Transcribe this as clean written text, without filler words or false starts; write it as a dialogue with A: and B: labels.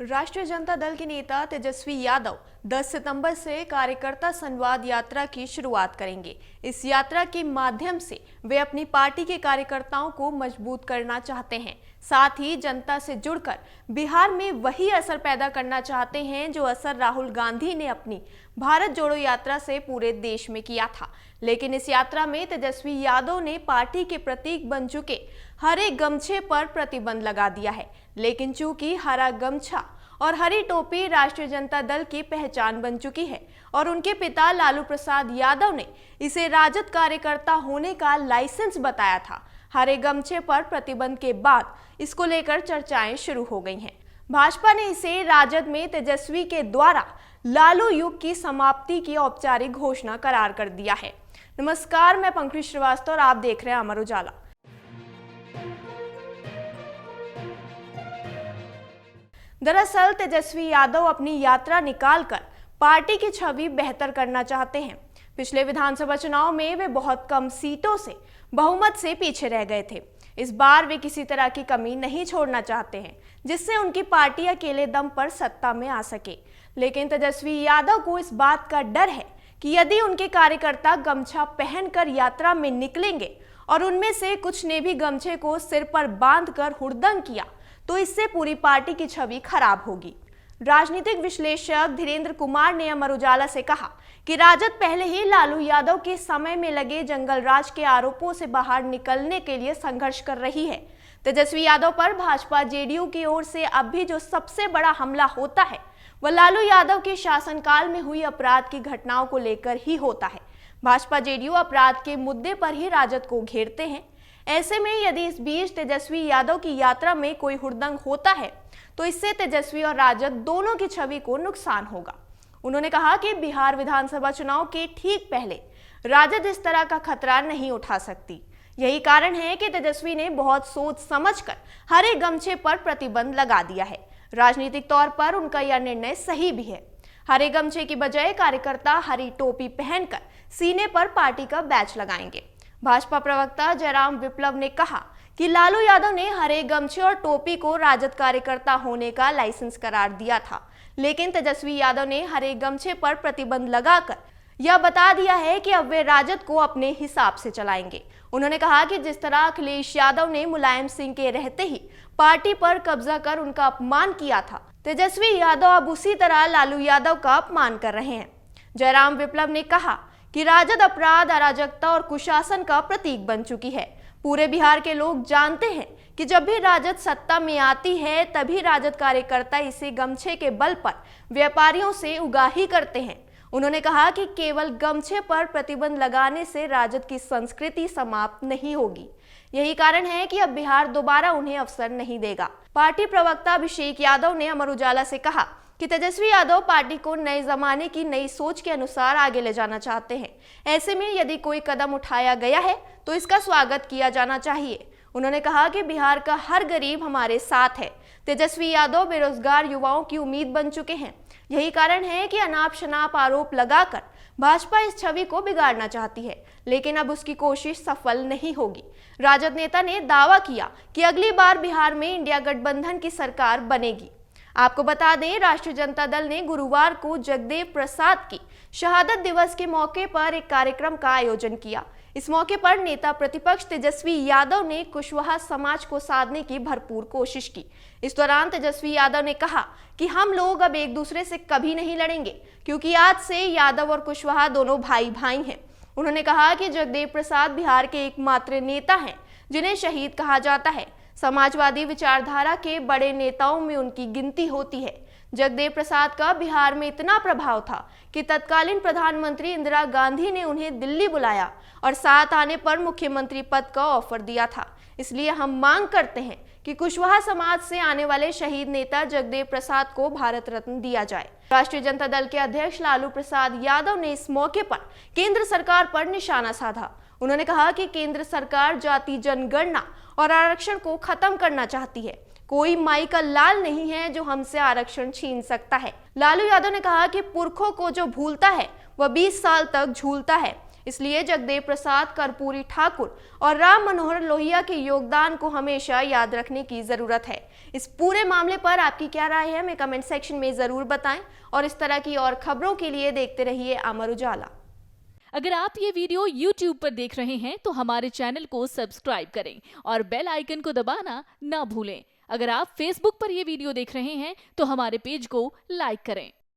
A: राष्ट्रीय जनता दल के नेता तेजस्वी यादव 10 सितंबर से कार्यकर्ता संवाद यात्रा की शुरुआत करेंगे। इस यात्रा के माध्यम से वे अपनी पार्टी के कार्यकर्ताओं को मजबूत करना चाहते हैं, साथ ही जनता से जुड़कर बिहार में वही असर पैदा करना चाहते हैं जो असर राहुल गांधी ने अपनी भारत जोड़ो यात्रा से पूरे देश में किया था। लेकिन इस यात्रा में तेजस्वी यादव ने पार्टी के प्रतीक बन चुके हरे गमछे पर प्रतिबंध लगा दिया है। लेकिन चूंकि हरा गमछा और हरी टोपी राष्ट्रीय जनता दल की पहचान बन चुकी है और उनके पिता लालू प्रसाद यादव ने इसे राजद कार्यकर्ता होने का लाइसेंस बताया था, हरे गमछे पर प्रतिबंध के बाद इसको लेकर चर्चाएं शुरू हो गई हैं। भाजपा ने इसे राजद में तेजस्वी के द्वारा लालू युग की समाप्ति की औपचारिक घोषणा करार कर दिया है। नमस्कार, मैं पंकज श्रीवास्तव और आप देख रहे हैं अमर उजाला। दरअसल तेजस्वी यादव अपनी यात्रा निकालकर पार्टी की छवि बेहतर करना चाहते हैं। पिछले विधानसभा चुनाव में वे बहुत कम सीटों से बहुमत से पीछे रह गए थे। इस बार वे किसी तरह की कमी नहीं छोड़ना चाहते हैं जिससे उनकी पार्टी अकेले दम पर सत्ता में आ सके। लेकिन तेजस्वी यादव को इस बात का डर है कि यदि उनके कार्यकर्ता गमछा पहनकर यात्रा में निकलेंगे और उनमें से कुछ ने भी गमछे को सिर पर बांधकर हुड़दंग किया तो इससे पूरी पार्टी की छवि खराब होगी। राजनीतिक विश्लेषक धीरेन्द्र कुमार ने अमर उजाला से कहा कि राजद पहले ही लालू यादव के समय में लगे जंगल राज के आरोपों से बाहर निकलने के लिए संघर्ष कर रही है। तेजस्वी यादव पर भाजपा जेडीयू की ओर से अब भी जो सबसे बड़ा हमला होता है वह लालू यादव के शासनकाल में हुई अपराध की घटनाओं को लेकर ही होता है। भाजपा जेडीयू अपराध के मुद्दे पर ही राजद को घेरते हैं। ऐसे में यदि इस बीच तेजस्वी यादव की यात्रा में कोई हुड़दंग होता है तो इससे तेजस्वी और राजद दोनों की छवि को नुकसान होगा। उन्होंने कहा कि बिहार विधानसभा चुनाव के ठीक पहले राजद इस तरह का खतरा नहीं उठा सकती। यही कारण है कि तेजस्वी ने बहुत सोच समझकर हरे गमछे पर प्रतिबंध लगा दिया है। राजनीतिक तौर पर उनका यह निर्णय सही भी है। हरे गमछे की बजाय कार्यकर्ता हरी टोपी पहनकर सीने पर पार्टी का बैच लगाएंगे। भाजपा प्रवक्ता जयराम विप्लव ने कहा कि लालू यादव ने हरे गमछे और टोपी को राजद कार्यकर्ता होने का लाइसेंस करार दिया था, लेकिन तेजस्वी यादव ने हरे गमछे पर प्रतिबंध लगाकर यह बता दिया है कि अब वे राजद को अपने हिसाब से चलाएंगे। उन्होंने कहा कि जिस तरह अखिलेश यादव ने मुलायम सिंह के रहते ही पार्टी पर कब्जा कर उनका अपमान किया था, तेजस्वी यादव अब उसी तरह लालू यादव का अपमान कर रहे हैं। जयराम विप्लव ने कहा कि राजद अपराध, अराजकता और कुशासन का प्रतीक बन चुकी है। पूरे बिहार के लोग जानते हैं कि जब भी राजद सत्ता में आती है तभी राजद कार्यकर्ता इसे गमछे के बल पर व्यापारियों से उगाही करते हैं। उन्होंने कहा कि केवल गमछे पर प्रतिबंध लगाने से राजद की संस्कृति समाप्त नहीं होगी। यही कारण है कि अब बिहार दोबारा उन्हें अवसर नहीं देगा। पार्टी प्रवक्ता अभिषेक यादव ने अमर उजाला से कहा कि तेजस्वी यादव पार्टी को नए जमाने की नई सोच के अनुसार आगे ले जाना चाहते हैं। ऐसे में यदि कोई कदम उठाया गया है तो इसका स्वागत किया जाना चाहिए। उन्होंने कहा कि बिहार का हर गरीब हमारे साथ है। तेजस्वी यादव बेरोजगार युवाओं की उम्मीद बन चुके हैं। यही कारण है कि अनाप शनाप आरोप लगाकर भाजपा इस छवि को बिगाड़ना चाहती है, लेकिन अब उसकी कोशिश सफल नहीं होगी। राजद नेता ने दावा किया कि अगली बार बिहार में इंडिया गठबंधन की सरकार बनेगी। आपको बता दें, राष्ट्रीय जनता दल ने गुरुवार को जगदेव प्रसाद की शहादत दिवस के मौके पर एक कार्यक्रम का आयोजन किया। इस मौके पर नेता प्रतिपक्ष तेजस्वी यादव ने कुशवाहा समाज को साधने की भरपूर कोशिश की। इस दौरान तेजस्वी यादव ने कहा कि हम लोग अब एक दूसरे से कभी नहीं लड़ेंगे क्योंकि आज से यादव और कुशवाहा दोनों भाई भाई हैं। उन्होंने कहा कि जगदेव प्रसाद बिहार के एकमात्र नेता हैं जिन्हें शहीद कहा जाता है। समाजवादी विचारधारा के बड़े नेताओं में उनकी गिनती होती है। जगदेव प्रसाद का बिहार में इतना प्रभाव था कि तत्कालीन प्रधानमंत्री इंदिरा गांधी ने उन्हें दिल्ली बुलाया और साथ आने पर मुख्यमंत्री पद का ऑफर दिया था। इसलिए हम मांग करते हैं कि कुशवाहा समाज से आने वाले शहीद नेता जगदेव प्रसाद को भारत रत्न दिया जाए। राष्ट्रीय जनता दल के अध्यक्ष लालू प्रसाद यादव ने इस मौके पर केंद्र सरकार पर निशाना साधा। उन्होंने कहा कि केंद्र सरकार जाति जनगणना और आरक्षण को खत्म करना चाहती है। कोई माई का लाल नहीं है जो हमसे आरक्षण छीन सकता है। लालू यादव ने कहा कि पुरखों को जो भूलता है वह 20 साल तक झूलता है। इसलिए जगदेव प्रसाद, कर्पूरी ठाकुर और राम मनोहर लोहिया के योगदान को हमेशा याद रखने की जरूरत है। इस पूरे मामले पर आपकी क्या राय है, हमें कमेंट सेक्शन में जरूर बताएं और इस तरह की और खबरों के लिए देखते रहिए अमर उजाला।
B: अगर आप ये वीडियो YouTube पर देख रहे हैं तो हमारे चैनल को सब्सक्राइब करें और बेल आइकन को दबाना ना भूलें। अगर आप Facebook पर ये वीडियो देख रहे हैं तो हमारे पेज को लाइक करें।